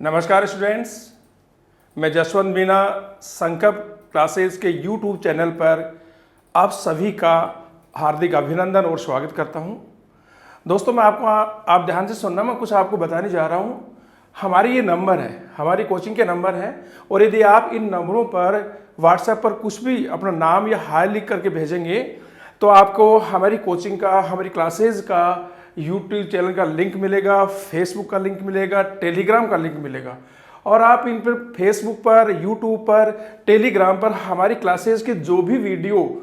नमस्कार स्टूडेंट्स, मैं जसवंत मीना संकल्प क्लासेस के यूट्यूब चैनल पर आप सभी का हार्दिक अभिनंदन और स्वागत करता हूं। दोस्तों, मैं आप ध्यान से सुनना, मैं कुछ आपको बताने जा रहा हूं। हमारी ये नंबर है, हमारी कोचिंग के नंबर हैं, और यदि आप इन नंबरों पर व्हाट्सएप पर कुछ भी अपना नाम या हाय लिख करके भेजेंगे तो आपको हमारी कोचिंग का, हमारी क्लासेज का यूट्यूब चैनल का लिंक मिलेगा, फेसबुक का लिंक मिलेगा, टेलीग्राम का लिंक मिलेगा। और आप इन पर फेसबुक पर, यूट्यूब पर, टेलीग्राम पर हमारी क्लासेस के जो भी वीडियो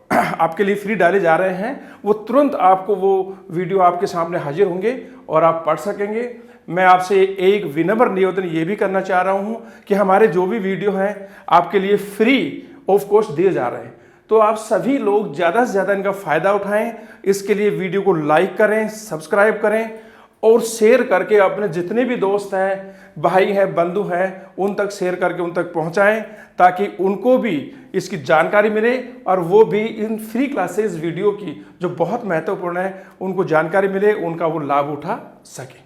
आपके लिए फ्री डाले जा रहे हैं, वो तुरंत आपको वो वीडियो आपके सामने हाजिर होंगे और आप पढ़ सकेंगे। मैं आपसे एक विनम्र निवेदन ये भी करना चाह रहा हूँ कि हमारे जो भी वीडियो हैं आपके लिए फ्री ऑफ कॉस्ट दिए जा रहे हैं, तो आप सभी लोग ज़्यादा से ज़्यादा इनका फ़ायदा उठाएं। इसके लिए वीडियो को लाइक करें, सब्सक्राइब करें और शेयर करके अपने जितने भी दोस्त हैं, भाई हैं, बंधु हैं, उन तक शेयर करके उन तक पहुंचाएं, ताकि उनको भी इसकी जानकारी मिले और वो भी इन फ्री क्लासेस वीडियो की जो बहुत महत्वपूर्ण है उनको जानकारी मिले, उनका वो लाभ उठा सके।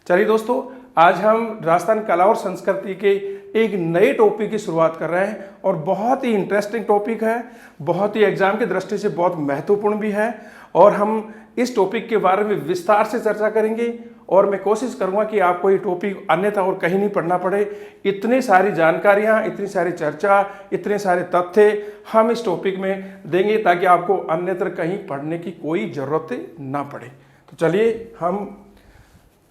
चलिए दोस्तों, आज हम राजस्थान कला और संस्कृति के एक नए टॉपिक की शुरुआत कर रहे हैं और बहुत ही इंटरेस्टिंग टॉपिक है, बहुत ही एग्जाम की दृष्टि से बहुत महत्वपूर्ण भी है। और हम इस टॉपिक के बारे में विस्तार से चर्चा करेंगे और मैं कोशिश करूंगा कि आपको ये टॉपिक अन्यथा और कहीं नहीं पढ़ना पड़े। इतनी सारी जानकारियां, इतनी सारी चर्चा, इतने सारे तथ्य हम इस टॉपिक में देंगे ताकि आपको अन्यत्र कहीं पढ़ने की कोई ज़रूरत ना पड़े। तो चलिए हम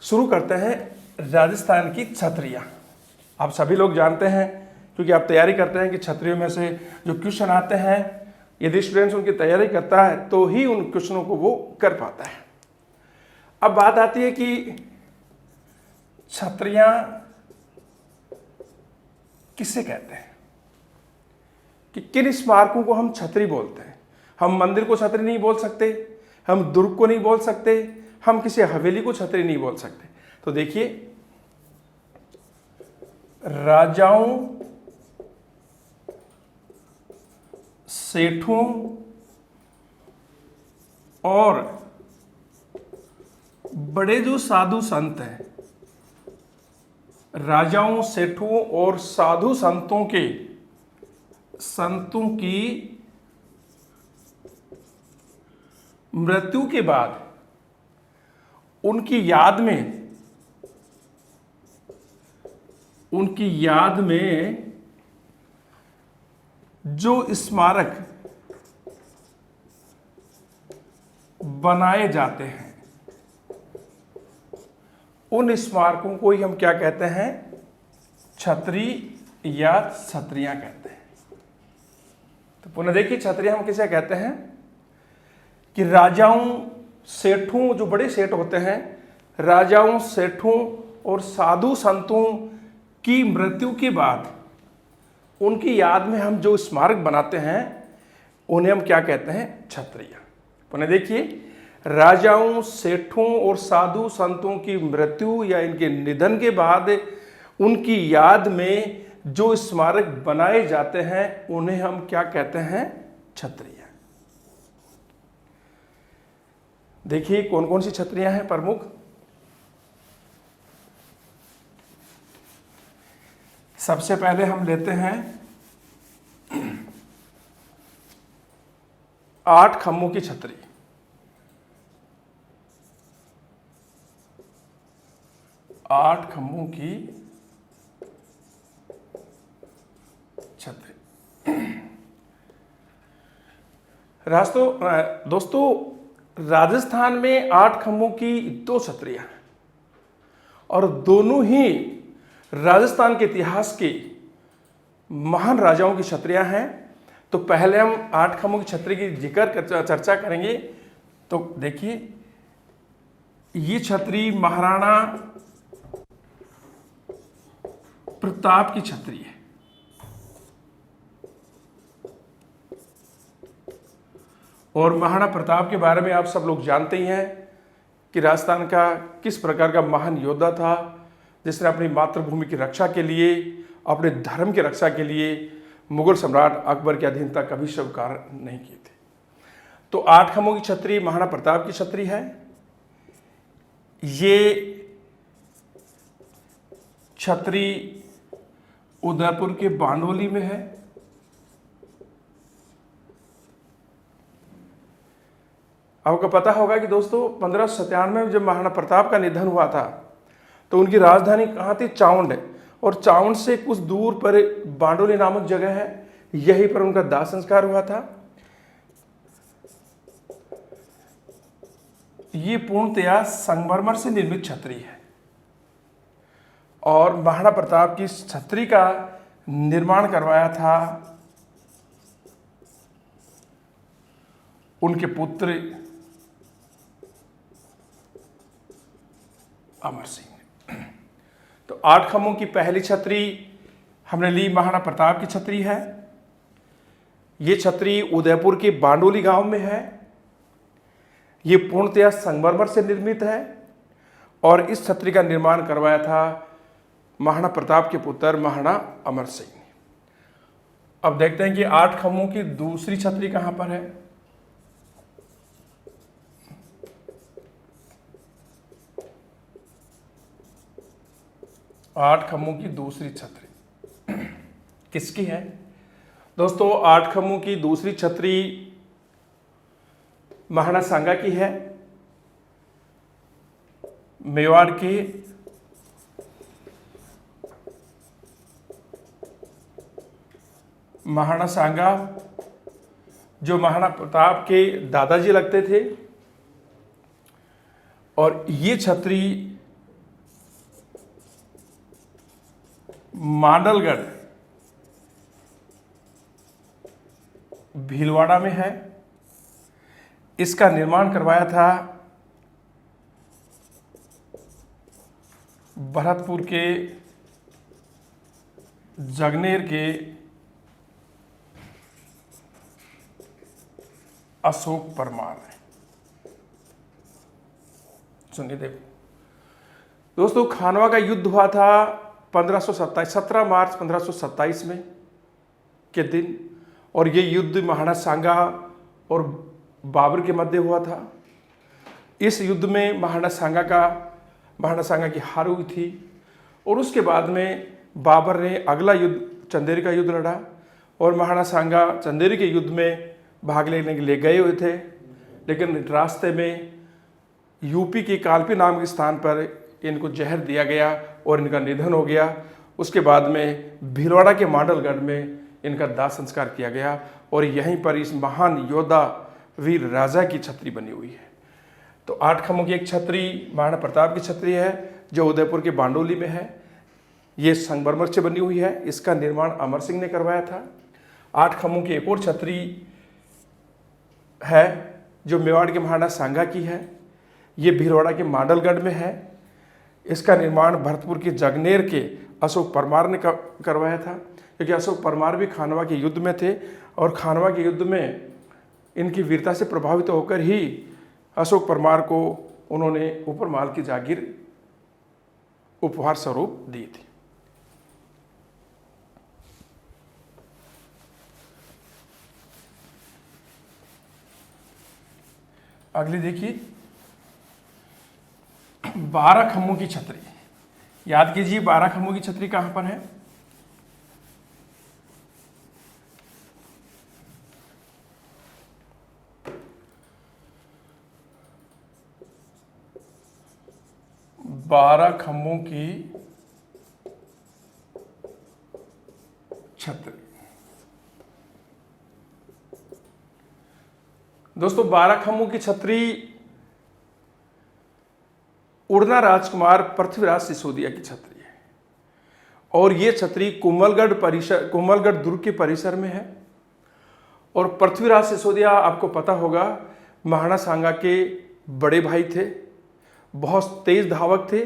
शुरू करते हैं। राजस्थान की छतरियाँ आप सभी लोग जानते हैं, क्योंकि आप तैयारी करते हैं कि छतरियों में से जो क्वेश्चन आते हैं, यदि स्टूडेंट्स उनकी तैयारी करता है तो ही उन क्वेश्चनों को वो कर पाता है। अब बात आती है कि छतरियाँ किससे कहते हैं, कि किन स्मारकों को हम छतरी बोलते हैं। हम मंदिर को छतरी नहीं बोल सकते, हम दुर्ग को नहीं बोल सकते, हम किसी हवेली को छतरी नहीं बोल सकते। तो देखिए, राजाओं, सेठों और बड़े जो साधु संत हैं, राजाओं, सेठों और साधु संतों की मृत्यु के बाद उनकी याद में जो स्मारक बनाए जाते हैं, उन स्मारकों को ही हम क्या कहते हैं, छतरी या छतरियां कहते हैं। तो पुनः देखिए, छतरियां हम किसे कहते हैं कि राजाओं, सेठों, जो बड़े सेठ होते हैं, राजाओं, सेठों और साधु संतों की मृत्यु के बाद उनकी याद में हम जो स्मारक बनाते हैं उन्हें हम क्या कहते हैं, छतरियां। पुनः देखिए, राजाओं, सेठों और साधु संतों की मृत्यु या इनके निधन के बाद उनकी याद में जो स्मारक बनाए जाते हैं उन्हें हम क्या कहते हैं, छतरियां। देखिए कौन कौन सी छतरियां हैं प्रमुख। सबसे पहले हम लेते हैं 8 खम्भों की छतरी। आठ खम्भों की छतरी। दोस्तों, राजस्थान में 8 खम्भों की 2 छतरियां हैं और दोनों ही राजस्थान के इतिहास के महान राजाओं की छतरियां हैं। तो पहले हम 8 खम्भों की छतरी की चर्चा करेंगे। तो देखिए, ये छतरी महाराणा प्रताप की छतरी है। और महाराणा प्रताप के बारे में आप सब लोग जानते ही हैं कि राजस्थान का किस प्रकार का महान योद्धा था, जिसने अपनी मातृभूमि की रक्षा के लिए, अपने धर्म की रक्षा के लिए मुगल सम्राट अकबर के अधीनता कभी स्वीकार नहीं किए थे। तो 8 खम्भों की छतरी महाराणा प्रताप की छतरी है। ये छतरी उदयपुर के बांडोली में है। आपको पता होगा कि दोस्तों 1597 में जब महाराणा प्रताप का निधन हुआ था तो उनकी राजधानी कहाँ थी? चाउंड। और चाउंड से कुछ दूर पर बांडोली नामक जगह है, यहीं पर उनका दाह संस्कार हुआ था। ये पूर्णतया संगमरमर से निर्मित छतरी है और महाराणा प्रताप की इस छतरी का निर्माण करवाया था उनके पुत्र अमर सिंह ने। तो 8 खंभों की पहली छतरी हमने ली, महाराणा प्रताप की छतरी है। ये छतरी उदयपुर के बांडोली गांव में है। ये पूर्णतया संगमरमर से निर्मित है और इस छतरी का निर्माण करवाया था महाराणा प्रताप के पुत्र महाराणा अमर सिंह ने। अब देखते हैं कि 8 खंभों की दूसरी छतरी कहां पर है। आठ खंभों की दूसरी छतरी किसकी है दोस्तों? 8 खंभों की दूसरी छतरी महाराणा सांगा की है। मेवाड़ के महाराणा सांगा जो महाराणा प्रताप के दादाजी लगते थे, और ये छतरी मांडलगढ़ भीलवाड़ा में है। इसका निर्माण करवाया था भरतपुर के जगनेर के अशोक परमार ने। सुनिए देखो दोस्तों, खानवा का युद्ध हुआ था 17 मार्च 1527 में के दिन, और ये युद्ध महाराणा सांगा और बाबर के मध्य हुआ था। इस युद्ध में महाराणा सांगा की हार हुई थी और उसके बाद में बाबर ने अगला युद्ध चंदेरी का युद्ध लड़ा और महाराणा सांगा चंदेरी के युद्ध में भाग लेने के लिए गए हुए थे, लेकिन रास्ते में यूपी के कालपी नाम के स्थान पर इनको जहर दिया गया और इनका निधन हो गया। उसके बाद में भीलवाड़ा के मांडलगढ़ में इनका दाह संस्कार किया गया और यहीं पर इस महान योद्धा वीर राजा की छतरी बनी हुई है। तो 8 खंभों की एक छतरी महाराणा प्रताप की छतरी है जो उदयपुर के बांडोली में है। ये संगमरमर से बनी हुई है। इसका निर्माण अमर सिंह ने करवाया था। 8 खंभों की एक और छतरी है जो मेवाड़ के महाराणा सांगा की है। ये भीलवाड़ा के मांडलगढ़ में है। इसका निर्माण भरतपुर के जगनेर के अशोक परमार ने करवाया था, क्योंकि अशोक परमार भी खानवा के युद्ध में थे और खानवा के युद्ध में इनकी वीरता से प्रभावित होकर ही अशोक परमार को उन्होंने ऊपरमाल की जागीर उपहार स्वरूप दी थी। अगली देखिए 12 खंभों की छतरी। याद कीजिए 12 खंभों की छतरी कहां पर है? बारह खंभों की छतरी दोस्तों, 12 खंभों की छतरी उड़ना राजकुमार पृथ्वीराज सिसोदिया की छतरी है और ये छतरी कुंभलगढ़ दुर्ग के परिसर में है। और पृथ्वीराज सिसोदिया आपको पता होगा महाराणा सांगा के बड़े भाई थे, बहुत तेज धावक थे,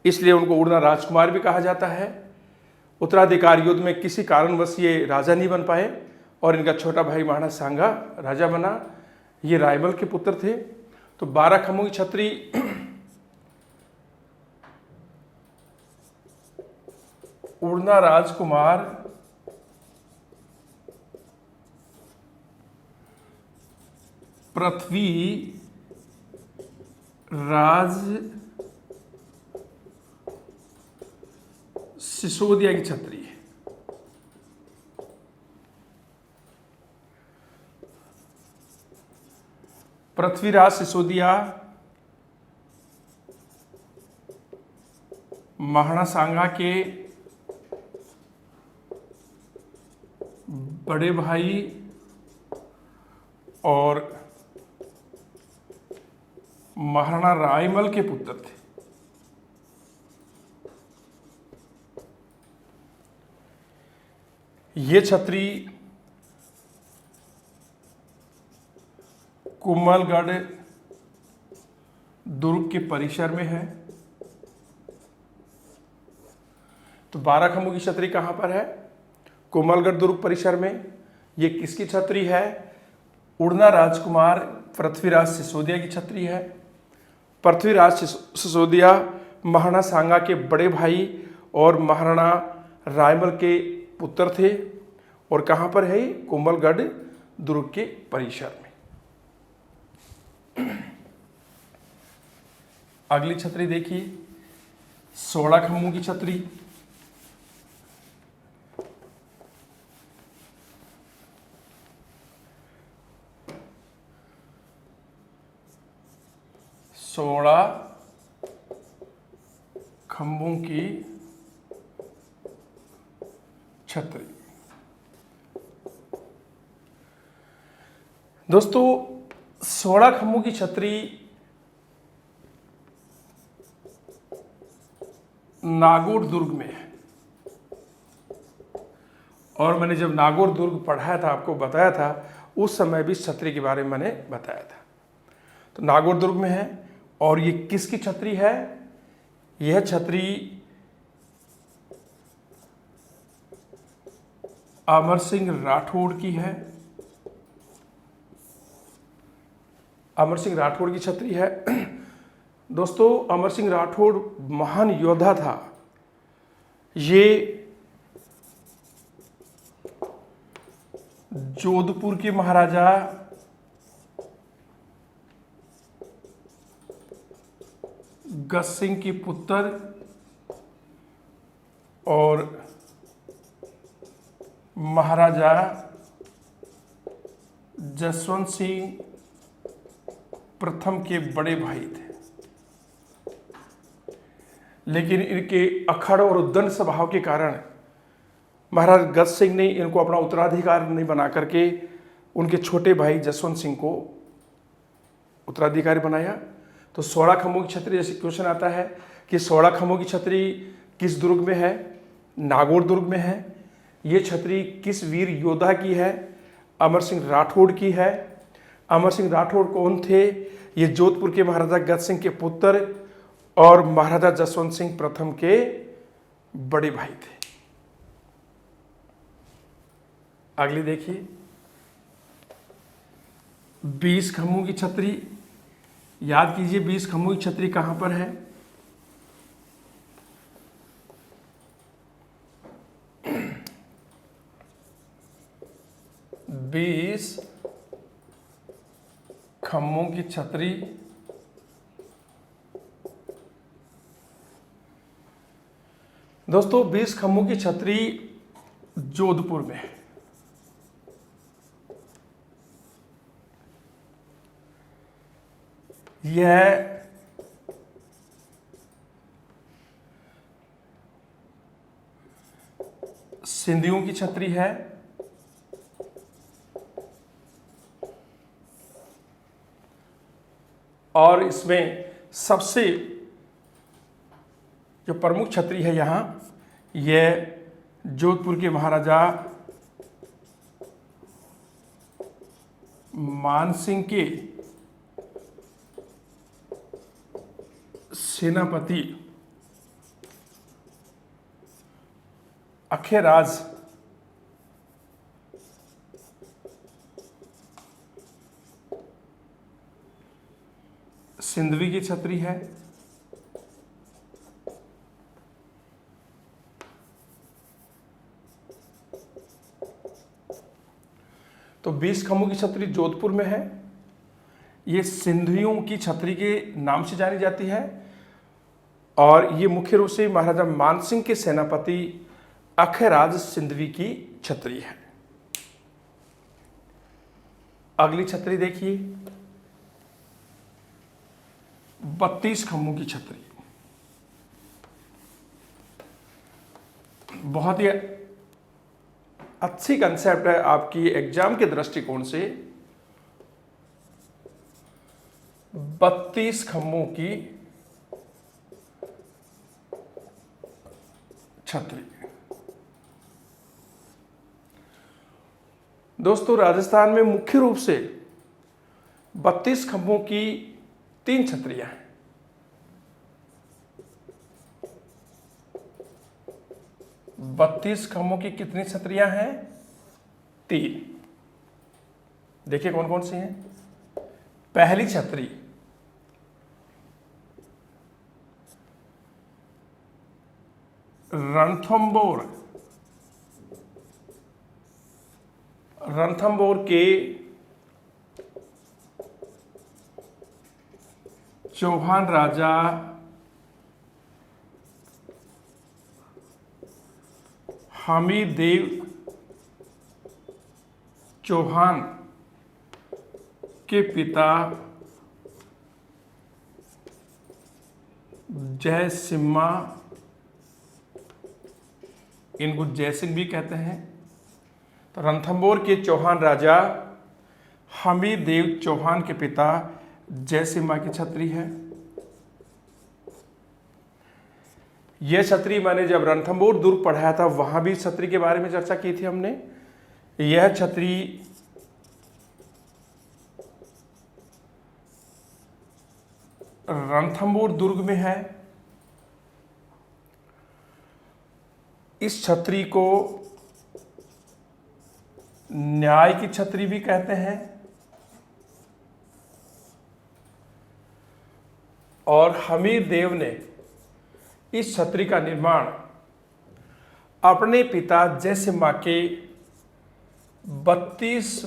इसलिए उनको उड़ना राजकुमार भी कहा जाता है। उत्तराधिकार युद्ध में किसी कारणवश ये राजा नहीं बन पाए और इनका छोटा भाई महाराणा सांगा राजा बना। ये रायबल के पुत्र थे। तो 12 खंभों की छतरी उड़ना राजकुमार पृथ्वी राज सिसोदिया की छतरी है। पृथ्वीराज सिसोदिया महाराणा सांगा के बड़े भाई और महाराणा रायमल के पुत्र थे। ये छतरी कुंभलगढ़ दुर्ग के परिसर में है। तो 12 खंभों की छतरी कहां पर है? कुंभलगढ़ दुर्ग परिसर में। ये किसकी छतरी है? उड़ना राजकुमार पृथ्वीराज सिसोदिया की छतरी है। पृथ्वीराज सिसोदिया महाराणा सांगा के बड़े भाई और महाराणा रायमल के पुत्र थे। और कहां पर है? कुंभलगढ़ दुर्ग के परिसर में। अगली छतरी देखिए, 16 खंभों की छतरी। खंभों की छतरी। दोस्तों 16 खंभों की छतरी नागौर दुर्ग में है। और मैंने जब नागौर दुर्ग पढ़ाया था, आपको बताया था, उस समय भी छतरी के बारे में मैंने बताया था। तो नागौर दुर्ग में है। और ये किसकी छतरी है? यह छतरी अमर सिंह राठौड़ की है। अमर सिंह राठौड़ की छतरी है। दोस्तों अमर सिंह राठौड़ महान योद्धा था। ये जोधपुर के महाराजा गज सिंह के पुत्र और महाराजा जसवंत सिंह प्रथम के बड़े भाई थे। लेकिन इनके अखड़ और उद्दंड स्वभाव के कारण महाराज गज सिंह ने इनको अपना उत्तराधिकार नहीं बना करके उनके छोटे भाई जसवंत सिंह को उत्तराधिकारी बनाया। तो 16 खंभों की छतरी, जैसे क्वेश्चन आता है कि 16 खंभों की छतरी किस दुर्ग में है? नागौर दुर्ग में है। ये छतरी किस वीर योद्धा की है? अमर सिंह राठौड़ की है। अमर सिंह राठौड़ कौन थे? ये जोधपुर के महाराजा गज सिंह के पुत्र और महाराजा जसवंत सिंह प्रथम के बड़े भाई थे। अगली देखिए, 20 खंभों की छतरी। याद कीजिए 20 खंभों की छतरी कहां पर है? बीस खंभों की छतरी दोस्तों 20 खंभों की छतरी जोधपुर में है। यह सिंधियों की छतरी है। और इसमें सबसे जो प्रमुख छतरी है यहां, यह जोधपुर के महाराजा मानसिंह के सेनापति अखेराज सिंधवी की छतरी है। तो 20 खंभों की छतरी जोधपुर में है। ये सिंधियों की छतरी के नाम से जानी जाती है। और ये मुख्य रूप से महाराजा मानसिंह के सेनापति अखयराज सिंधवी की छतरी है। अगली छतरी देखिए, 32 खंभों की छतरी। बहुत ही अच्छी कंसेप्ट है आपकी एग्जाम के दृष्टिकोण से। 32 खंभों की छतरी। दोस्तों, राजस्थान में मुख्य रूप से 32 खंभों की 3 छतरियां हैं। बत्तीस खंभों की कितनी छतरियां हैं? 3। देखिए कौन कौन सी हैं। पहली छतरी रणथंबोर। रणथंबोर के चौहान राजा हमीर देव चौहान के पिता जय सिम्हा, इनको जय सिंह भी कहते हैं। तो रणथंबोर के चौहान राजा हमीर देव चौहान के पिता जय सिम्हा की छतरी है। यह छतरी मैंने जब रणथंबोर दुर्ग पढ़ाया था वहां भी छतरी के बारे में चर्चा की थी हमने। यह छतरी रणथंबोर दुर्ग में है। इस छतरी को न्याय की छतरी भी कहते हैं और हमीर देव ने इस छतरी का निर्माण अपने पिता जय सिम्हा के 32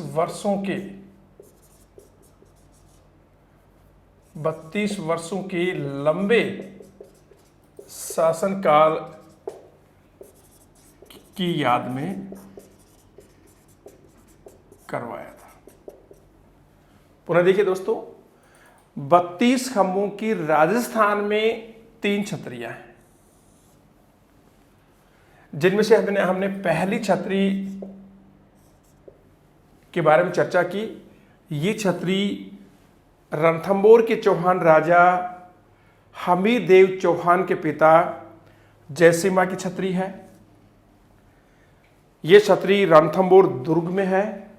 वर्षों के लंबे शासनकाल की याद में करवाया था। पुनः देखिए दोस्तों, 32 खंभों की राजस्थान में 3 छतरियां हैं, जिनमें से हमने पहली छतरी के बारे में चर्चा की। ये छतरी रणथंबोर के चौहान राजा हमीर देव चौहान के पिता जयसिम्हा की छतरी है। ये छतरी रणथंबोर दुर्ग में है।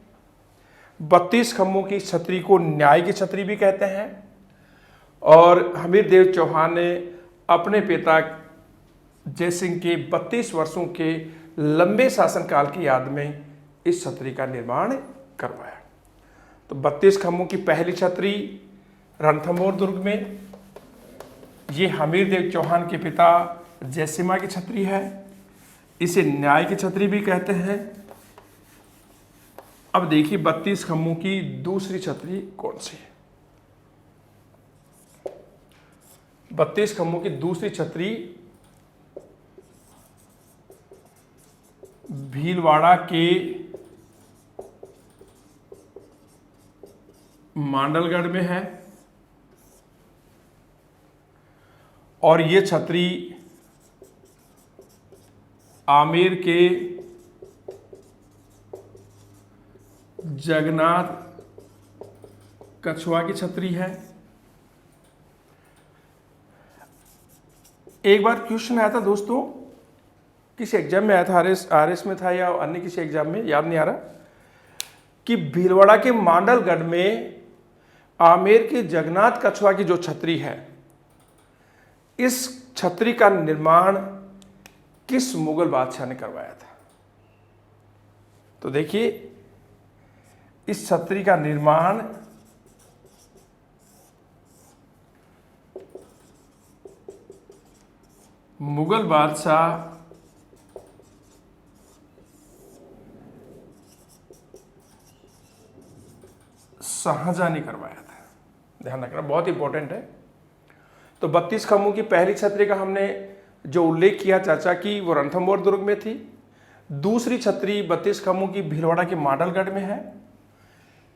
32 खंभों की छतरी को न्याय की छतरी भी कहते हैं और हमीर देव चौहान ने अपने पिता जयसिंह के 32 वर्षों के लंबे शासनकाल की याद में इस छतरी का निर्माण करवाया। तो 32 खंभों की पहली छतरी रणथंबोर दुर्ग में, ये हमीर देव चौहान के पिता जयसिम्हा की छतरी है। इसे न्याय की छतरी भी कहते हैं। अब देखिए 32 खंभों की दूसरी छतरी कौन सी है। 32 खंभों की दूसरी छतरी भीलवाड़ा के मांडलगढ़ में है और ये छतरी आमेर के जगन्नाथ कछुआ की छतरी है। एक बार क्वेश्चन आया था दोस्तों, किसी एग्जाम में आया था, आरएस में था या अन्य किसी एग्जाम में, याद नहीं आ रहा, कि भीलवाड़ा के मांडलगढ़ में आमेर के जगन्नाथ कछुआ की जो छतरी है, इस छतरी का निर्माण किस मुगल बादशाह ने करवाया था। तो देखिए इस छतरी का निर्माण मुगल बादशाह शाहजहां ने करवाया था। ध्यान रखना, बहुत इंपॉर्टेंट है। तो 32 खंभों की पहली छतरी का हमने जो उल्लेख किया, चर्चा की, वो रणथंभौर दुर्ग में थी। दूसरी छतरी 32 खंभों की भीलवाड़ा के माडलगढ़ में है।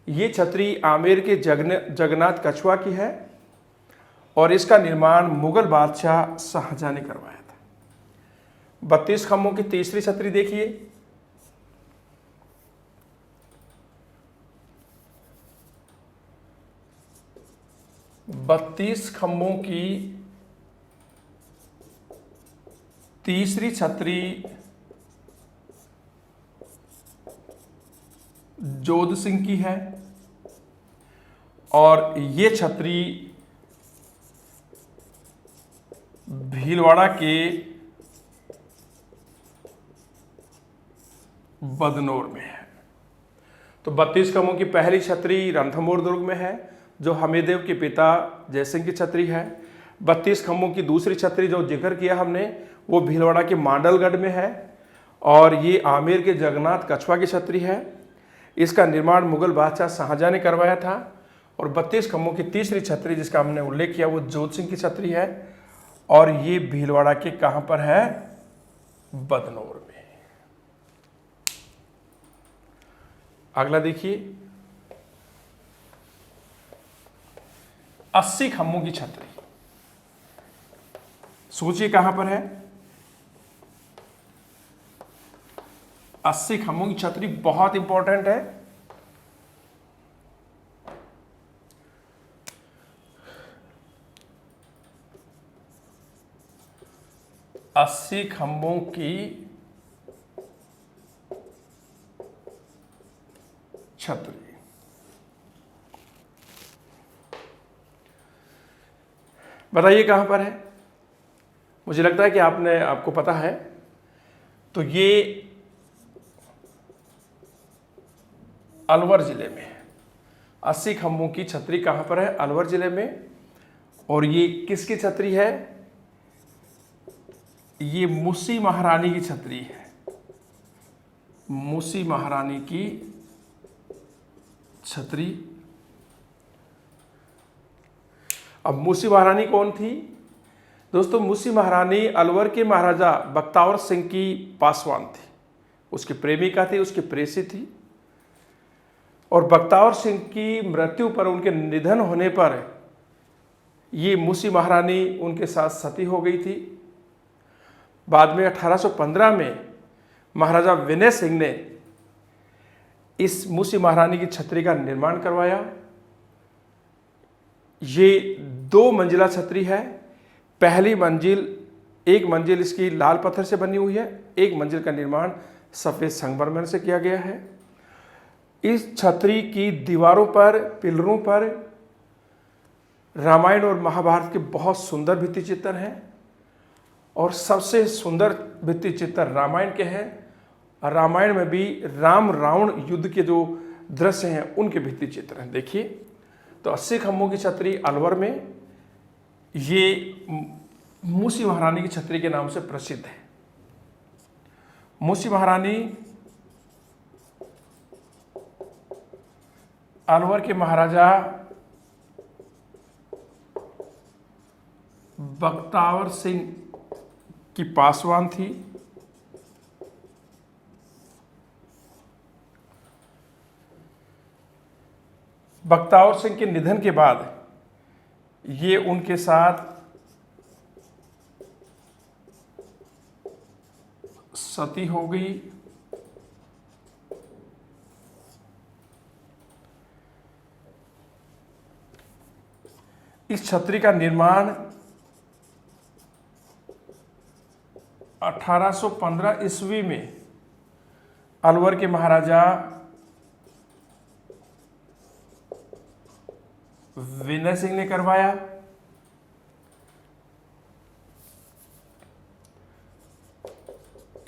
ये छतरी आमेर के जगन्नाथ कछुआ की है और इसका निर्माण मुगल बादशाह शाहजहां ने करवाया था। 32 खंभों की तीसरी छतरी देखिए, बत्तीस खंभों की तीसरी छतरी जोध सिंह की है और ये छतरी भीलवाड़ा के बदनौर में है। तो 32 खंभों की पहली छतरी रणथंभौर दुर्ग में है, जो हमीदेव के पिता जयसिंह की छतरी है। 32 खंभों की दूसरी छतरी जो जिक्र किया हमने, वो भीलवाड़ा के मांडलगढ़ में है और ये आमेर के जगन्नाथ कछुआ की छतरी है। इसका निर्माण मुगल बादशाह शाहजहां ने करवाया था। और 32 खंभों की तीसरी छतरी जिसका हमने उल्लेख किया, वो जोध सिंह की छतरी है और ये भीलवाड़ा के कहां पर है? बदनौर में। अगला देखिए, 80 खंभों की छतरी, सोचिए कहां पर है? 80 खंभों की छतरी बहुत इंपॉर्टेंट है। अस्सी खंभों की छतरी, बताइए कहां पर है? मुझे लगता है कि आपको पता है। तो ये अलवर जिले में है। 80 खंभों की छतरी कहां पर है? अलवर जिले में। और ये किसकी छतरी है? ये मूसी महारानी की छतरी है। मूसी महारानी की छतरी। अब मूसी महारानी कौन थी? दोस्तों, मूसी महारानी अलवर के महाराजा बख्तावर सिंह की पासवान थी। उसकी प्रेमिका थी, उसकी प्रेसी थी। और बख्तावर सिंह की मृत्यु पर, उनके निधन होने पर, ये मूसी महारानी उनके साथ सती हो गई थी। बाद में 1815 में महाराजा विनय सिंह ने इस मूसी महारानी की छतरी का निर्माण करवाया। ये 2 मंजिला छतरी है। पहली मंजिल, एक मंजिल इसकी लाल पत्थर से बनी हुई है, एक मंजिल का निर्माण सफेद संगमरमर से किया गया है। इस छतरी की दीवारों पर, पिलरों पर रामायण और महाभारत के बहुत सुंदर भित्ति चित्र हैं और सबसे सुंदर भित्ति चित्र रामायण के हैं। रामायण में भी राम रावण युद्ध के जो दृश्य हैं उनके भित्ति चित्र हैं। देखिए, तो 80 खंभों की छतरी अलवर में, ये मूसी महारानी की छतरी के नाम से प्रसिद्ध है। मूसी महारानी अलवर के महाराजा बख्तावर सिंह की पासवान थी। बख्तावर सिंह के निधन के बाद ये उनके साथ सती हो गई। इस छतरी का निर्माण 1815 ईस्वी में अलवर के महाराजा विनय सिंह ने करवाया।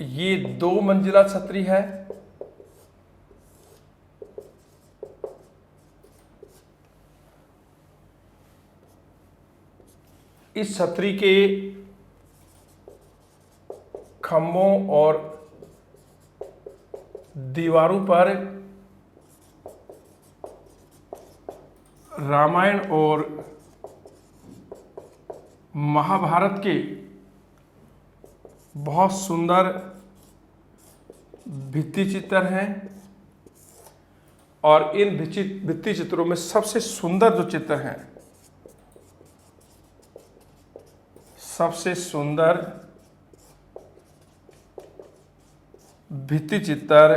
ये 2 मंजिला छतरी है। इस छतरी के खंभों और दीवारों पर रामायण और महाभारत के बहुत सुंदर भित्ति चित्र हैं और इन भित्ति चित्रों में सबसे सुंदर जो चित्र हैं, सबसे सुंदर भित्ति चित्र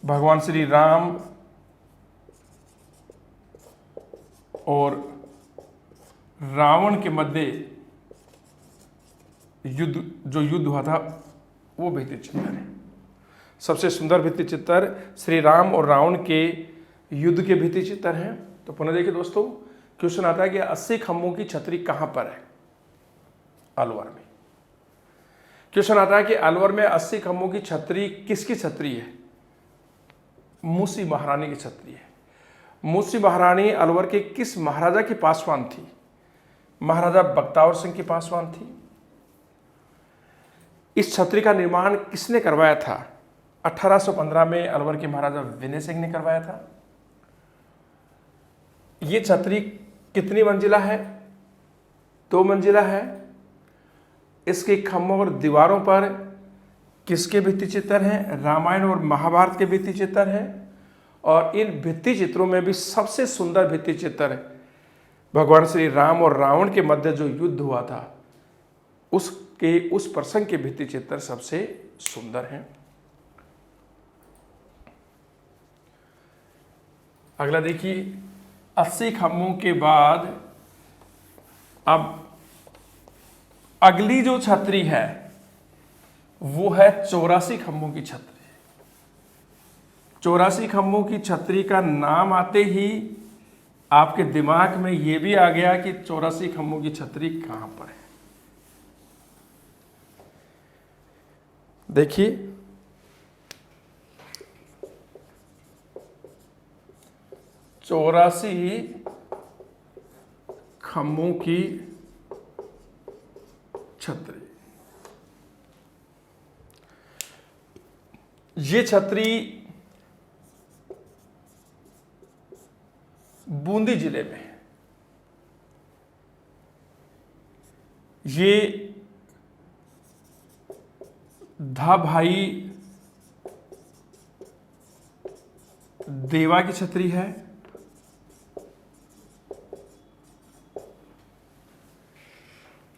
भगवान श्री राम और रावण के मध्य युद्ध हुआ था, वो भित्ति चित्र है। सबसे सुंदर भित्ति चित्र श्री राम और रावण के युद्ध के भित्ति चित्र हैं। तो पुनः देखिए दोस्तों, क्वेश्चन आता है कि 80 खम्भों की छतरी कहां पर है? अलवर में। क्वेश्चन आता है कि अलवर में 80 खम्भों की छतरी किसकी छतरी है? मूसी महारानी की छतरी है। मूसी महारानी अलवर के किस महाराजा की पासवान थी? महाराजा बख्तावर सिंह की पासवान थी। इस छतरी का निर्माण किसने करवाया था? 1815 में अलवर के महाराजा विनय सिंह ने करवाया था। ये छतरी कितनी मंजिला है? 2 मंजिला है। इसके खम्भों और दीवारों पर किसके भित्ति चित्र हैं? रामायण और महाभारत के भित्ति चित्र हैं। और इन भित्ति चित्रों में भी सबसे सुंदर भित्ति चित्र है भगवान श्री राम और रावण के मध्य जो युद्ध हुआ था उस प्रसंग के भित्ति चित्र सबसे सुंदर हैं। अगला देखिए, 80 खम्भों के बाद अब अगली जो छतरी है वो है 84 खम्भों की छतरी। 84 खम्भों की छतरी का नाम आते ही आपके दिमाग में ये भी आ गया कि 84 खम्भों की छतरी कहां पर है। देखिए, चौरासी खम्भों की छतरी। ये छतरी बूंदी जिले में है। ये धा भाई देवा की छतरी है।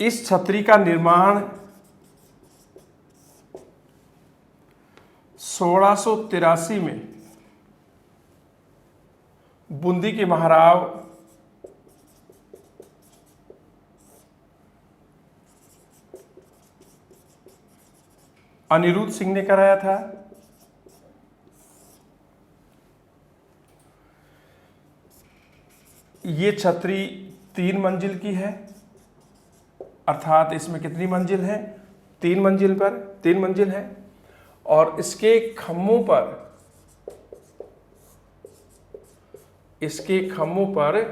इस छतरी का निर्माण 1683 में बूंदी के महाराव अनिरुद्ध सिंह ने कराया था। ये छतरी 3 मंजिल की है, अर्थात इसमें कितनी मंजिल है? 3 मंजिल है। और इसके खम्भों पर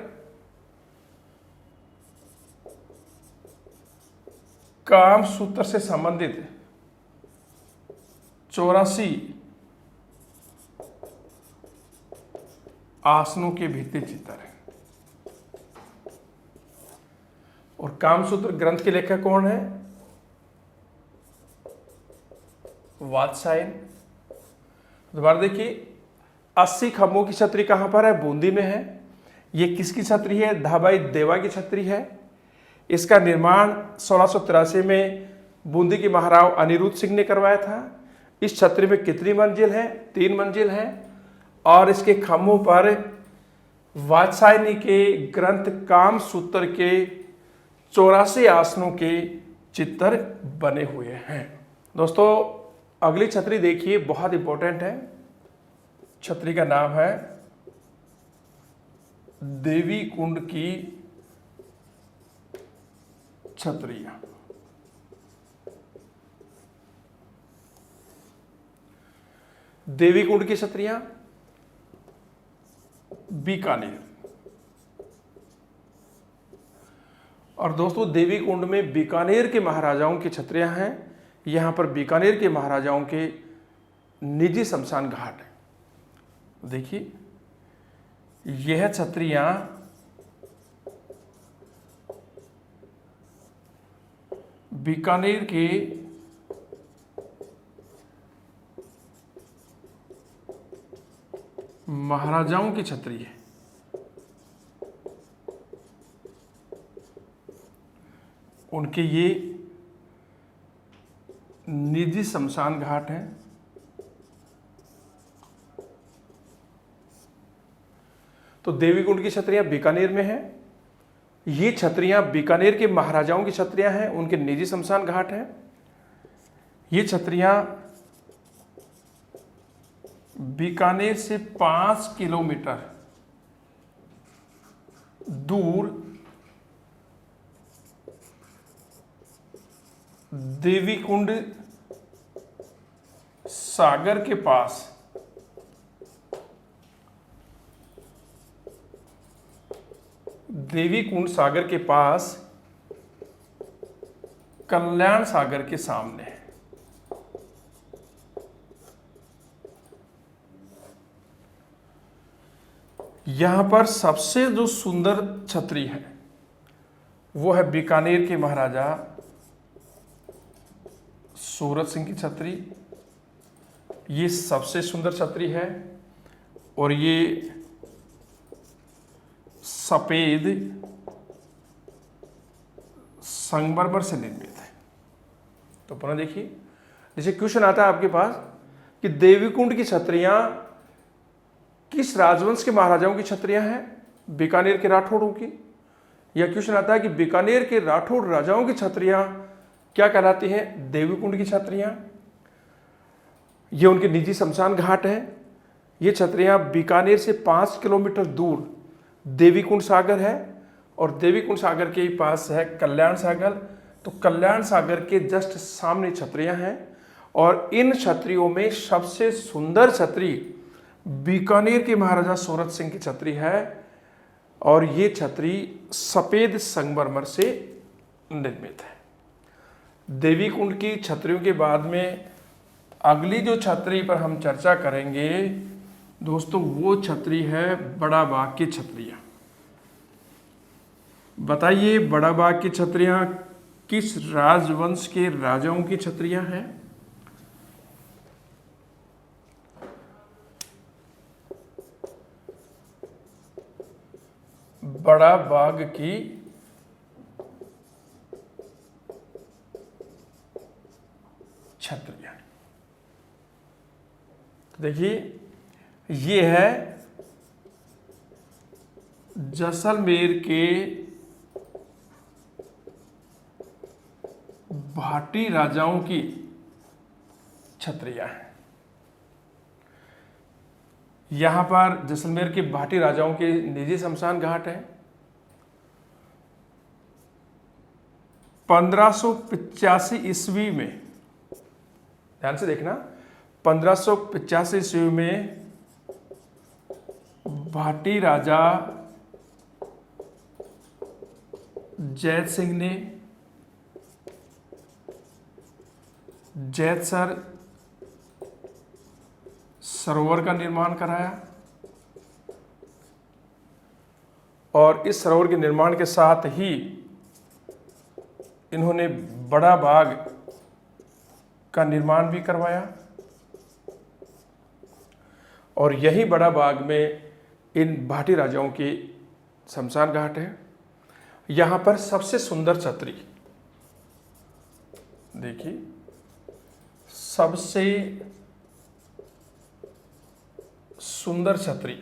काम सूत्र से संबंधित 84 आसनों के भित्ति चित्र है। और कामसूत्र ग्रंथ के लेखक कौन है? वात्स्यायन। दोबारा देखिए, 80 खम्भों की छतरी कहां पर है? बूंदी में है। ये किसकी छतरी है? धाबाई देवा की छतरी है। इसका निर्माण 1683 में बूंदी के महाराव अनिरुद्ध सिंह ने करवाया था। इस छतरी में कितनी मंजिल है? 3 मंजिल है। और इसके खम्भों पर वात्स्यायनी के ग्रंथ कामसूत्र के 84 आसनों के चित्र बने हुए हैं। दोस्तों, अगली छतरी देखिए, बहुत इंपॉर्टेंट है। छतरी का नाम है देवी कुंड की छतरियां। देवी कुंड की छतरियां बीकानेर। और दोस्तों, देवी कुंड में बीकानेर के महाराजाओं की छतरियां हैं। यहां पर बीकानेर के महाराजाओं के निजी शमशान घाट है। देखिए, यह छतरियां बीकानेर के महाराजाओं की छतरी है। उनके ये निजी शमशान घाट है। तो देवीकुंड की छतरियां बीकानेर में हैं। ये छतरियां बीकानेर के महाराजाओं की छतरियां हैं, उनके निजी शमशान घाट हैं। ये छतरियां बीकानेर से 5 किलोमीटर दूर देवीकुंड सागर के पास देवीकुंड सागर के पास कल्याण सागर के सामने है। यहां पर सबसे जो सुंदर छतरी है वो है बीकानेर के महाराजा सूरत सिंह की छतरी। ये सबसे सुंदर छतरी है और ये सफेद संगमरमर से निर्मित है। तो पुनः देखिए, जैसे क्वेश्चन आता है आपके पास कि देवीकुंड की छतरियां किस राजवंश के महाराजाओं की छतरियां हैं? बीकानेर के राठौड़ों की। यह क्वेश्चन आता है कि बीकानेर के राठौड़ राजाओं की छतरियां क्या कहलाती हैं? देवीकुंड की छतरियां। ये उनके निजी शमशान घाट है। ये छतरियां बीकानेर से 5 किलोमीटर दूर देवीकुंड सागर है और देवीकुंड सागर के ही पास है कल्याण सागर। तो कल्याण सागर के जस्ट सामने छतरियां हैं और इन छतरियों में सबसे सुंदर छतरी बीकानेर के महाराजा सूरत सिंह की छतरी है और ये छतरी सफेद संगमरमर से निर्मित है। देवीकुंड की छतरियों के बाद में अगली जो छतरी पर हम चर्चा करेंगे दोस्तों, वो छतरी है बड़ा बाग की छतरियां। बताइए, बड़ा बाग की छतरियां किस राजवंश के राजाओं की छतरियां हैं? बड़ा बाग की छतरियां। देखिए, ये है जैसलमेर के भाटी राजाओं की छतरियां हैं। यहां पर जैसलमेर के भाटी राजाओं के निजी शमशान घाट है। 1585 ईस्वी में, ध्यान से देखना, 1585 ईस्वी में भाटी राजा जैत सिंह ने जैतसर सरोवर का निर्माण कराया और इस सरोवर के निर्माण के साथ ही इन्होंने बड़ा बाग का निर्माण भी करवाया और यही बड़ा बाग में इन भाटी राजाओं के शमशान घाट है। यहां पर सबसे सुंदर छतरी, देखिए, सबसे सुंदर छतरी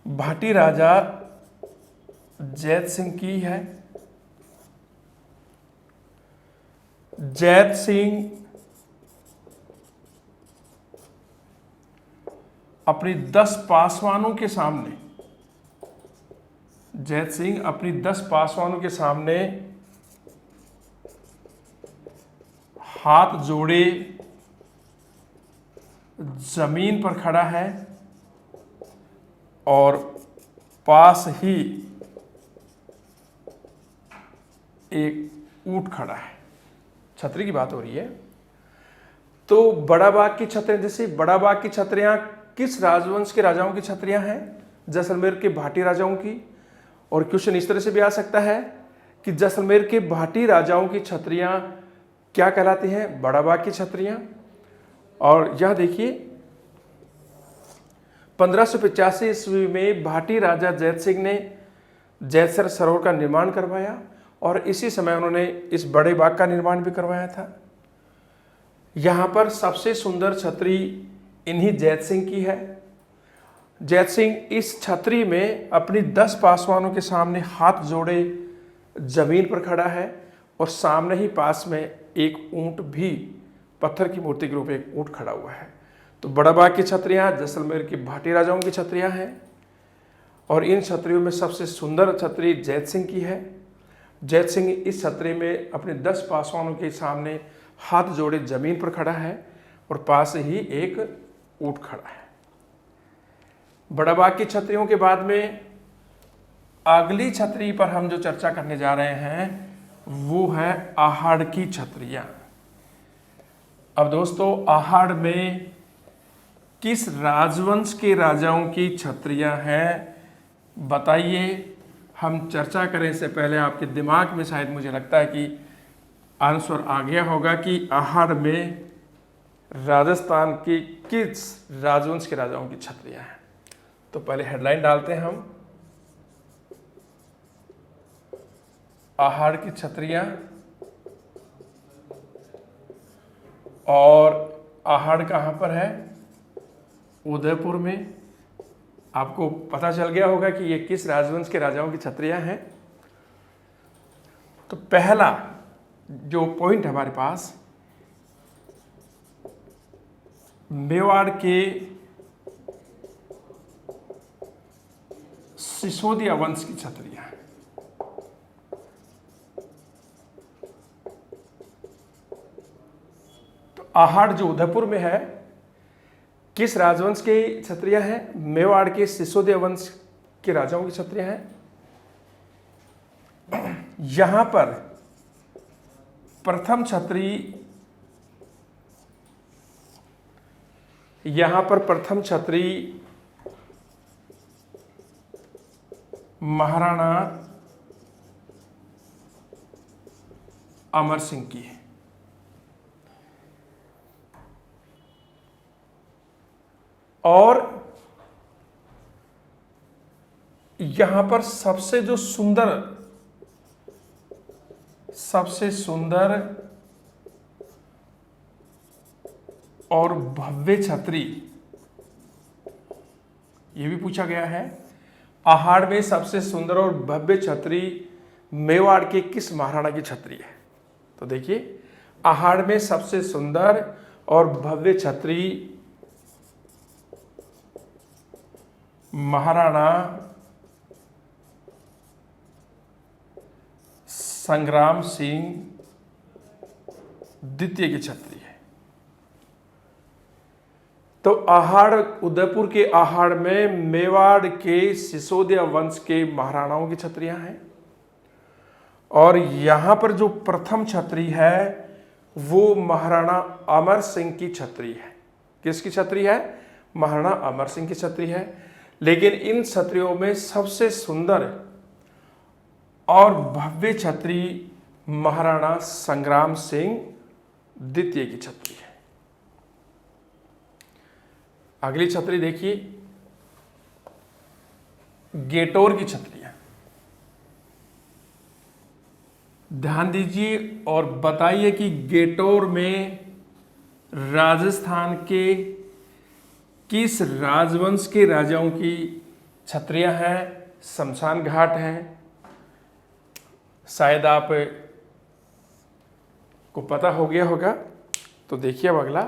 भाटी राजा जैत सिंह की है। जैत सिंह अपनी 10 पासवानों के सामने, जैत सिंह अपनी 10 पासवानों के सामने हाथ जोड़े जमीन पर खड़ा है और पास ही एक ऊंट खड़ा है। छतरी की बात हो रही है। तो बड़ा बाग की छतरियां, जैसे बड़ा बाग की छतरियां किस राजवंश के राजाओं की छतरियां हैं? जैसलमेर के भाटी राजाओं की। और क्वेश्चन इस तरह से भी आ सकता है कि जैसलमेर के भाटी राजाओं की छत्रियां क्या कहलाती हैं? बड़ा बाग की छत्रियां। और यह देखिए 1585 ईस्वी में भाटी राजा जैत सिंह ने जैतसर सरोवर का निर्माण करवाया और इसी समय उन्होंने इस बड़े बाग का निर्माण भी करवाया था। यहाँ पर सबसे सुंदर छतरी इन्हीं जैत सिंह की है। जैत सिंह इस छतरी में अपनी 10 पासवानों के सामने हाथ जोड़े जमीन पर खड़ा है और सामने ही पास में एक ऊंट भी, पत्थर की मूर्ति के रूप में एक ऊंट खड़ा हुआ है। तो बड़ा बाग की छतरियाँ जैसलमेर की भाटी राजाओं की छतरियाँ हैं और इन छतरियों में सबसे सुंदर छतरी जैत सिंह की है। जैत सिंह इस छतरी में अपने 10 पासवानों के सामने हाथ जोड़े जमीन पर खड़ा है और पास ही एक ऊंट खड़ा है। बड़ा बाग की छतरियों के बाद में अगली छतरी पर हम जो चर्चा करने जा रहे हैं वो है आहड़ की छतरियां। अब दोस्तों, आहड़ में किस राजवंश के राजाओं की छतरियां हैं बताइए। हम चर्चा करें इससे पहले आपके दिमाग में शायद मुझे लगता है कि आंसर आ गया होगा कि आहड़ में राजस्थान की किस राजवंश के राजाओं की छतरियां हैं। तो पहले हेडलाइन डालते हैं हम, आहड़ की छतरियां। और आहड़ कहाँ पर है? उदयपुर में। आपको पता चल गया होगा कि ये किस राजवंश के राजाओं की छतरियां हैं। तो पहला जो पॉइंट हमारे पास, मेवाड़ के सिसोदिया वंश की छतरियां हैं। तो आहड़ जो उदयपुर में है, किस राजवंश की छतरियां हैं? मेवाड़ के सिसोदिया वंश के राजाओं की छतरियां हैं। यहां पर प्रथम छतरी, महाराणा अमर सिंह की है। और यहां पर सबसे सुंदर और भव्य छतरी, यह भी पूछा गया है, आहड़ में सबसे सुंदर और भव्य छतरी मेवाड़ के किस महाराणा की छतरी है? तो देखिए, आहड़ में सबसे सुंदर और भव्य छतरी महाराणा संग्राम सिंह द्वितीय की छतरी है। तो आहड़, उदयपुर के आहड़ में मेवाड़ के सिसोदिया वंश के महाराणाओं की छतरियां हैं। और यहां पर जो प्रथम छतरी है वो महाराणा अमर सिंह की छतरी है। किसकी छतरी है? महाराणा अमर सिंह की छतरी है। लेकिन इन छतरियों में सबसे सुंदर और भव्य छतरी महाराणा संग्राम सिंह द्वितीय की छतरी है। अगली छतरी देखिए, गेटोर की छतरियां। ध्यान दीजिए और बताइए कि गेटोर में राजस्थान के किस राजवंश के राजाओं की छतरियां हैं? शमशान घाट हैं। शायद आप को पता हो गया होगा। तो देखिए अब अगला,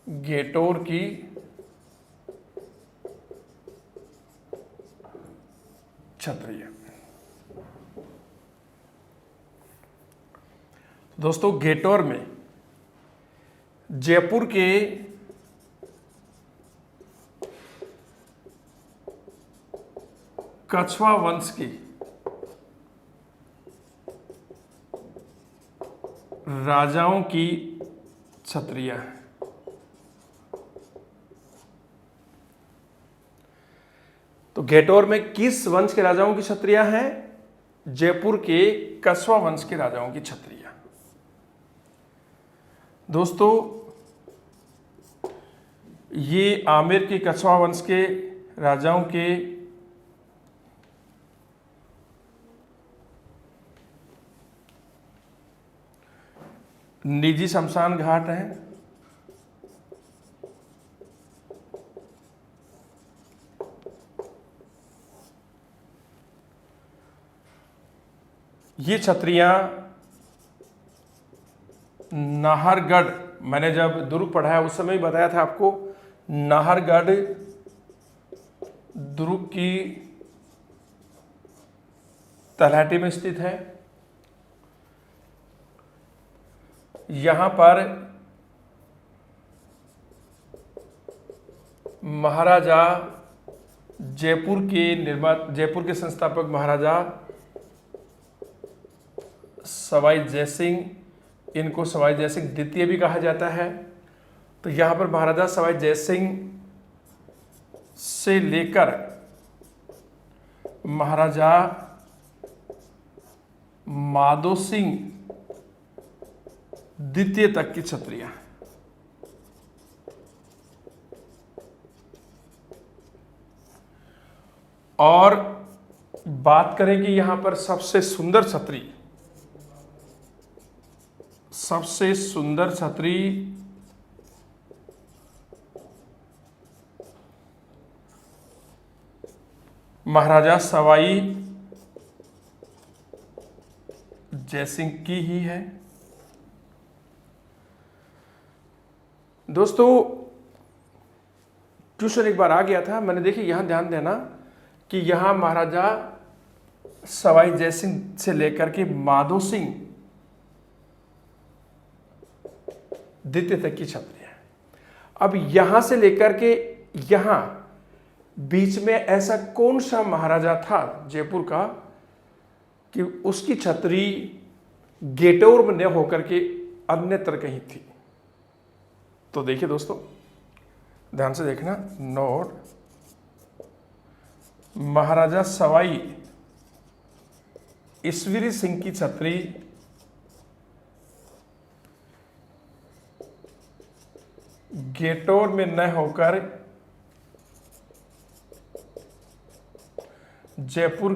गेटोर की छतरी है। दोस्तों, गेटोर में जयपुर के कछवा वंश की राजाओं की छतरियां हैं। गेटौर में किस वंश के राजाओं की छत्रियां हैं? जयपुर के कछवा वंश के राजाओं की छत्रियां। दोस्तों, ये आमेर के कछवा वंश के राजाओं के निजी शमशान घाट हैं। ये छत्रियां नाहरगढ़, मैंने जब दुर्ग पढ़ाया उस समय ही बताया था आपको, नाहरगढ़ दुर्ग की तलहटी में स्थित है। यहां पर महाराजा जयपुर के संस्थापक महाराजा सवाई जयसिंह, इनको सवाई जयसिंह द्वितीय भी कहा जाता है। तो यहां पर महाराजा सवाई जयसिंह से लेकर महाराजा माधो सिंह द्वितीय तक की छत्रियां। और बात करें कि यहां पर सबसे सुंदर छत्री महाराजा सवाई जयसिंह की ही है। दोस्तों, ट्यूशन एक बार आ गया था, मैंने देखी यहां ध्यान देना कि यहां महाराजा सवाई जयसिंह से लेकर के माधो सिंह द्वितीय तक की छत्री है। अब यहां से लेकर के यहां बीच में ऐसा कौन सा महाराजा था जयपुर का कि उसकी छतरी गेटौर में न होकर के अन्यत्र कहीं थी? तो देखिए दोस्तों, ध्यान से देखना, नोट, महाराजा सवाई ईश्वरी सिंह की छतरी गेटौर में न होकर जयपुर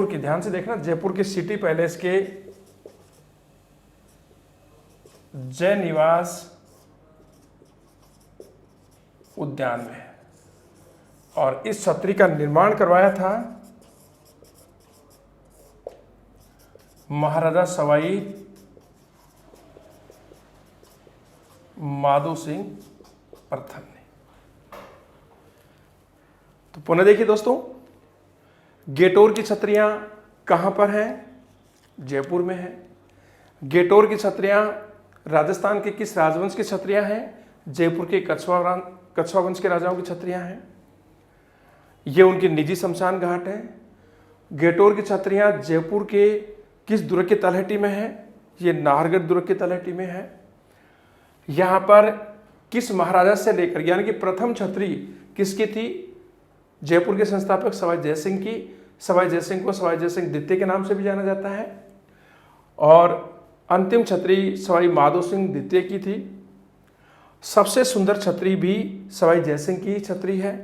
के ध्यान से देखना, जयपुर के सिटी पैलेस के जय निवास उद्यान में, और इस छतरी का निर्माण करवाया था महाराजा सवाई माधो सिंह प्रथम ने। तो पुनः देखिए दोस्तों, गेटौर की छतरियां कहां पर हैं? जयपुर में है। गेटौर की छतरियां राजस्थान के किस राजवंश की छतरियां हैं? जयपुर के कछवा वंश के राजाओं की छतरियां हैं। ये उनके निजी शमशान घाट है। गेटौर की छतरियां जयपुर के किस दुर्ग की तलहटी में है? ये नाहरगढ़ दुर्ग की तलहटी में है। यहां पर किस महाराजा से लेकर, यानी कि प्रथम छतरी किसकी थी? जयपुर के संस्थापक सवाई जयसिंह की। सवाई जयसिंह को सवाई जयसिंह द्वितीय के नाम से भी जाना जाता है। और अंतिम छतरी सवाई माधो सिंह द्वितीय की थी। सबसे सुंदर छतरी भी सवाई जयसिंह की छतरी है।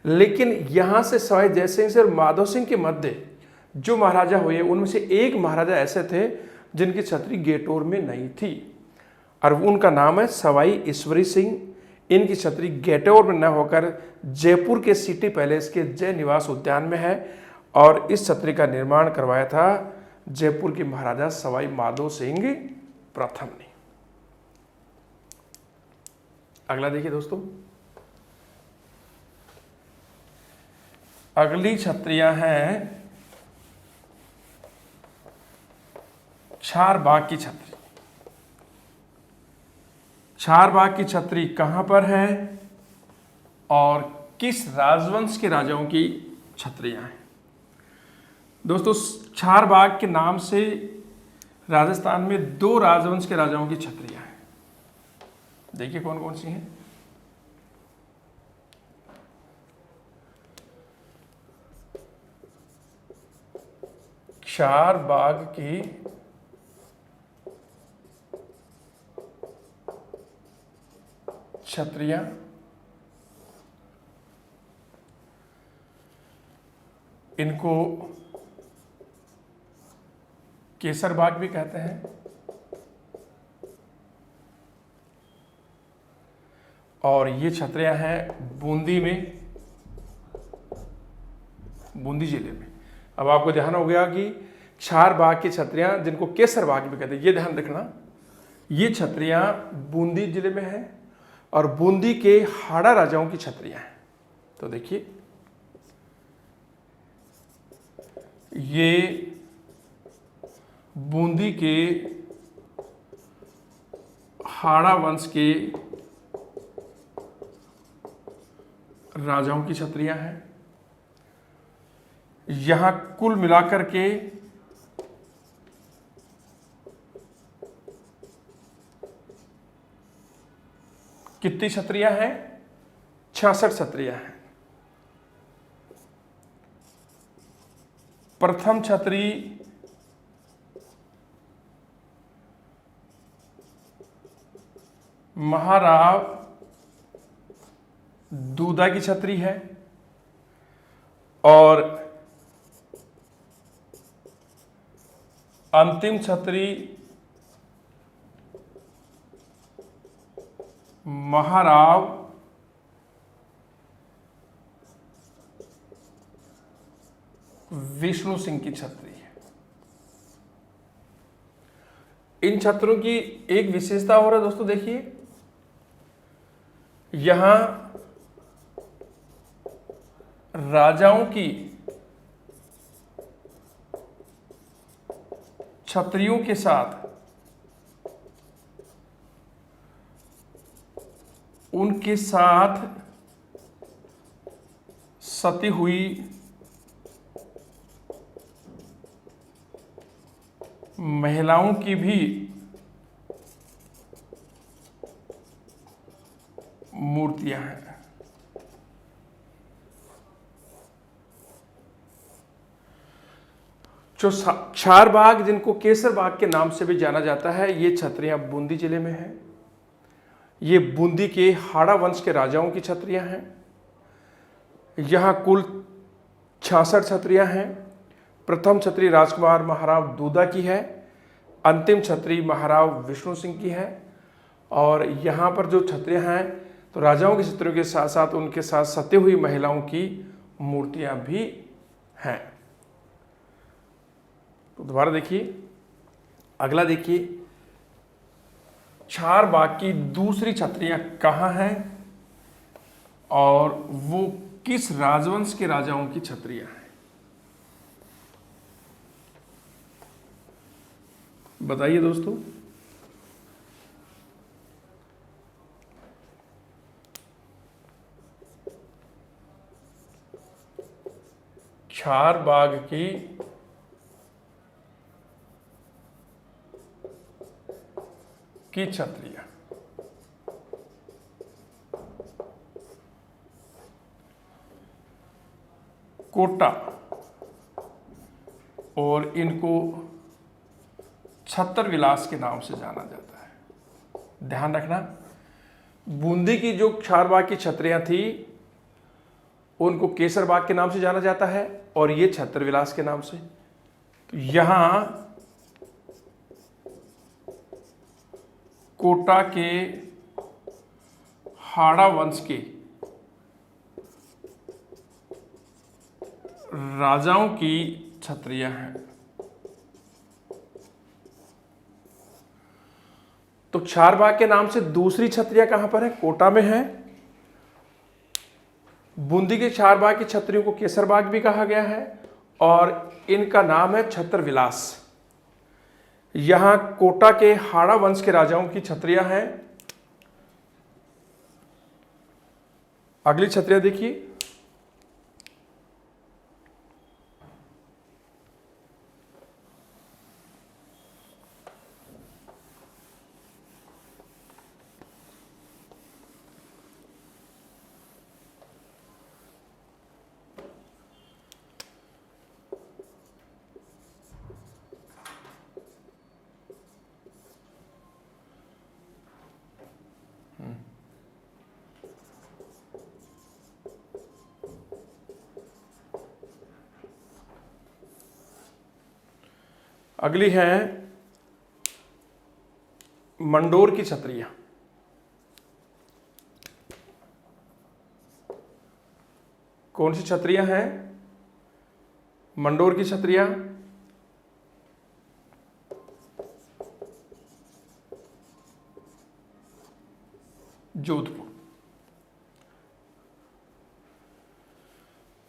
लेकिन यहां से सवाई जयसिंह से और माधो सिंह के मध्य जो महाराजा हुए, उनमें से एक महाराजा ऐसे थे जिनकी छतरी गेटौर में नहीं थी, और उनका नाम है सवाई ईश्वरी सिंह। इनकी छतरी गेटौर में न होकर जयपुर के सिटी पैलेस के जय निवास उद्यान में है, और इस छतरी का निर्माण करवाया था जयपुर के महाराजा सवाई माधो सिंह प्रथम ने। अगला देखिए दोस्तों, अगली छतरियां हैं चारबाग की छतरी। चारबाग की छतरी कहां पर है और किस राजवंश के राजाओं की छतरियां हैं? दोस्तों, चारबाग के नाम से राजस्थान में 2 राजवंश के राजाओं की छतरियां हैं। देखिए कौन कौन सी हैं। चार बाग की छतरियां इनको केसर बाग भी कहते हैं। और ये छतरियां हैं बूंदी में, बूंदी जिले में। अब आपको ध्यान हो गया कि चार बाग की छतरियां जिनको केसर बाग भी कहते हैं, ये ध्यान रखना। ये छतरियां बूंदी जिले में है और बूंदी के हाड़ा राजाओं की छतरियां हैं। तो देखिए, ये बूंदी के हाड़ा वंश के राजाओं की छतरियां हैं। यहां कुल मिलाकर के कितनी छतरियां हैं? 66 छतरियां हैं। प्रथम छतरी महाराव दूदा की छतरी है और अंतिम छतरी महाराव विष्णु सिंह की छतरी है। इन छतरों की एक विशेषता हो रहा है दोस्तों, देखिए यहां राजाओं की छतरियों के साथ उनके साथ सती हुई महिलाओं की भी मूर्तियां हैं। जो चार बाग जिनको केसर बाग के नाम से भी जाना जाता है, ये छतरियां बूंदी जिले में हैं। ये बूंदी के हाड़ा वंश के राजाओं की छतरियां हैं। यहां कुल 66 छतरियां हैं। प्रथम छतरी राजकुमार महाराव दूदा की है, अंतिम छतरी महाराव विष्णु सिंह की है। और यहाँ पर जो छतरियाँ हैं तो राजाओं की छतरियों के साथ साथ उनके साथ सती हुई महिलाओं की मूर्तियाँ भी हैं। तो दोबारा देखिए, अगला देखिए, चार बाग की दूसरी छतरियाँ कहाँ हैं और वो किस राजवंश के राजाओं की छतरियाँ हैं, बताइए दोस्तों। चार बाग की छतरियां कोटा, और इनको छतर विलास के नाम से जाना जाता है। ध्यान रखना, बूंदी की जो चार बाग की छतरियां थी उनको केसर बाग के नाम से जाना जाता है और ये छतर विलास के नाम से। तो यहां कोटा के हाड़ा वंश के राजाओं की छतरियां हैं। तो चार बाग के नाम से दूसरी छतरियां कहां पर है? कोटा में है। बूंदी के चार बाग की छतरियों को केसर बाग भी कहा गया है और इनका नाम है छतर विलास। यहां कोटा के हाड़ा वंश के राजाओं की छतरियां हैं। अगली छतरियां देखिए, अगली है मंडोर की छत्रियां। कौन सी छत्रियां हैं? मंडोर की छत्रियां। जोधपुर।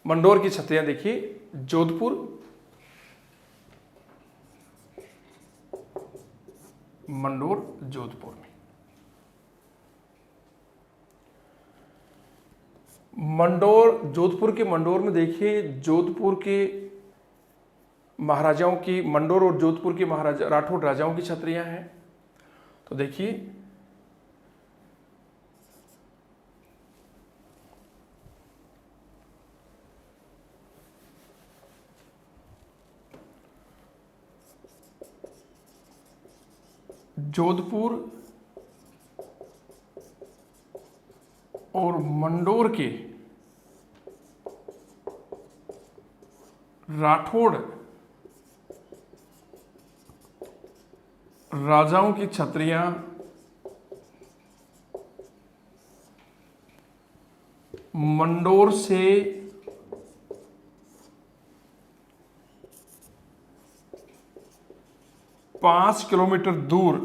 मंडोर की छत्रियां देखिए, जोधपुर, मंडोर, जोधपुर में। मंडोर, जोधपुर के मंडोर में देखिए, जोधपुर के महाराजाओं की, मंडोर और जोधपुर के महाराजा राठौड़ राजाओं की छत्रियां हैं। तो देखिए, जोधपुर और मंडोर के राठौड़ राजाओं की छत्रियां मंडोर से 5 किलोमीटर दूर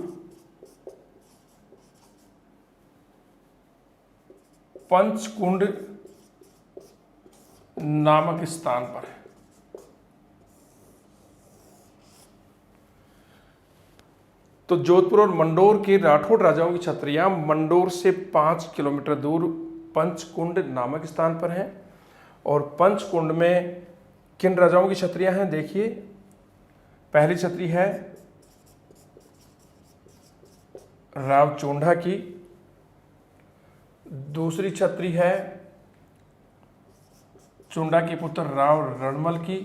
पंचकुंड नामक स्थान पर है। तो जोधपुर और मंडोर के राठौड़ राजाओं की छत्रियां मंडोर से 5 किलोमीटर दूर पंचकुंड नामक स्थान पर हैं। और पंचकुंड में किन राजाओं की छत्रियां हैं? देखिए, पहली छतरी है राव चोंढा की, दूसरी छतरी है चोंढा के पुत्र राव रणमल की,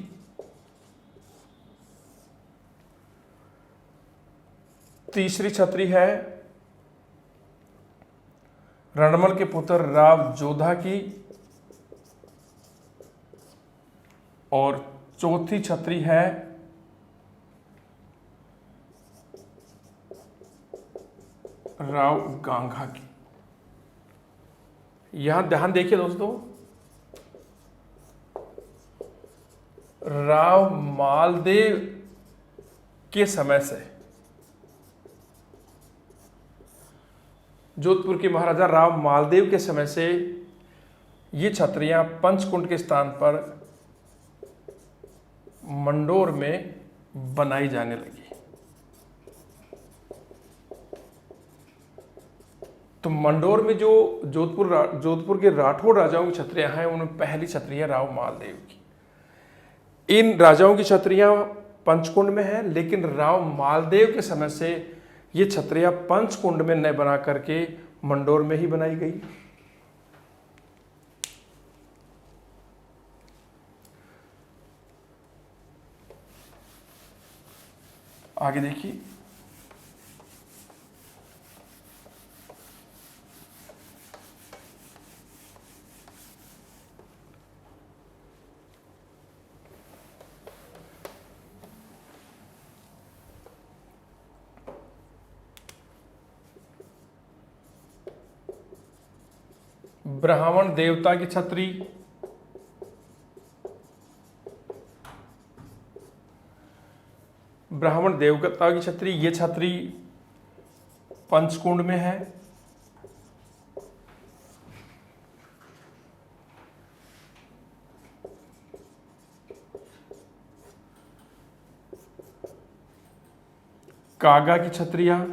तीसरी छतरी है रणमल के पुत्र राव जोधा की, और चौथी छतरी है राव गांगा की। यहां ध्यान देखिए दोस्तों, राव मालदेव के समय से जोधपुर के महाराजा राव मालदेव के समय से ये छत्रियां पंचकुंड के स्थान पर मंडोर में बनाई जाने लगी। तो मंडोर में जो जोधपुर के राठौड़ राजाओं की छत्रियां हैं, उनमें पहली छतरी है राव मालदेव की। इन राजाओं की छत्रियां पंचकुंड में हैं, लेकिन राव मालदेव के समय से ये छत्रियां पंचकुंड में न बना करके मंडोर में ही बनाई गई। आगे देखिए, ब्राह्मण देवता की छतरी, ब्राह्मण देवता की छतरी, ये छतरी पंचकुंड में है। कागा की छतरियां,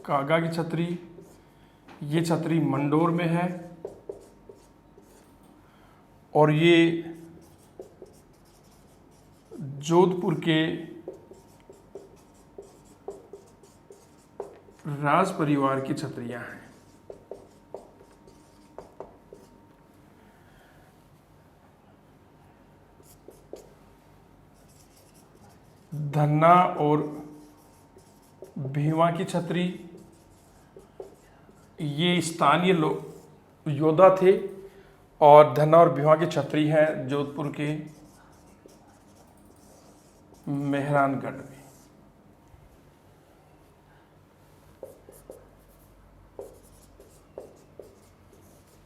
कागा की छतरी, ये छतरी मंडोर में है। और ये जोधपुर के राज परिवार की छतरियां हैं। धन्ना और भीमा की छतरी, ये स्थानीय योद्धा थे और धन्ना और भीमा की छतरी हैं जोधपुर के मेहरानगढ़ में।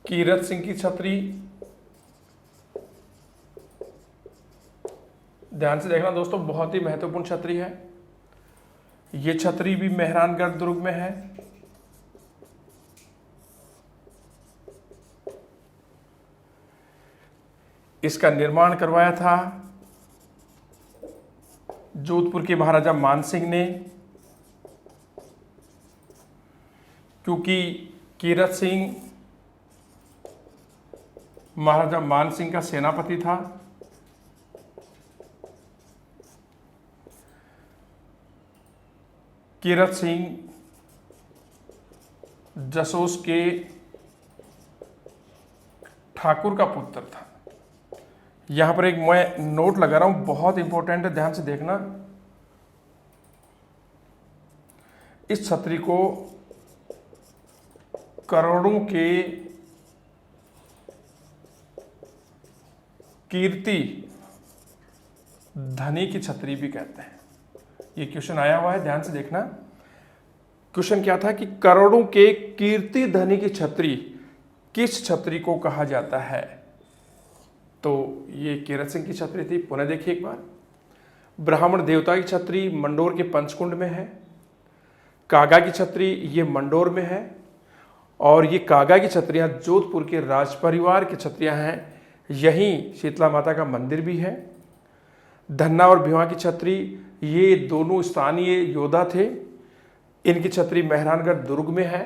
कीरत सिंह की छतरी, ध्यान से देखना दोस्तों, बहुत ही महत्वपूर्ण छतरी है। ये छतरी भी मेहरानगढ़ दुर्ग में है। इसका निर्माण करवाया था जोधपुर के महाराजा मानसिंह ने, क्योंकि कीरत सिंह महाराजा मानसिंह का सेनापति था। कीरत सिंह जसोस के ठाकुर का पुत्र था। यहां पर एक मैं नोट लगा रहा हूं, बहुत इंपॉर्टेंट है, ध्यान से देखना। इस छतरी को करोड़ों के कीर्ति धनी की छतरी भी कहते हैं। ये क्वेश्चन आया हुआ है, ध्यान से देखना। क्वेश्चन क्या था कि करोड़ों के कीर्ति धनी की छतरी किस छतरी को कहा जाता है? तो ये कीरत सिंह की छतरी थी। पुनः देखिए एक बार, ब्राह्मण देवता की छतरी मंडोर के पंचकुंड में है। कागा की छतरी ये मंडोर में है, और ये कागा की छतरियाँ जोधपुर के राज परिवार की छतरियाँ हैं। यहीं शीतला माता का मंदिर भी है। धन्ना और भिवा की छतरी ये दोनों स्थानीय योद्धा थे। इनकी छतरी मेहरानगढ़ दुर्ग में है।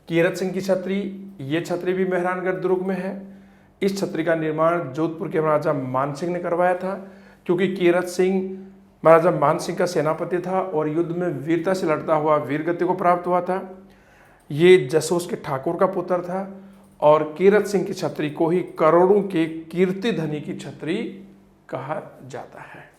कीरत सिंह की छतरी, ये छतरी भी मेहरानगढ़ दुर्ग में है। इस छतरी का निर्माण जोधपुर के महाराजा मानसिंह ने करवाया था, क्योंकि कीरत सिंह महाराजा मानसिंह का सेनापति था और युद्ध में वीरता से लड़ता हुआ वीरगति को प्राप्त हुआ था। ये जसोस के ठाकुर का पुत्र था, और कीरत सिंह की छतरी को ही करोड़ों के कीर्ति धनी की छतरी कहा जाता है।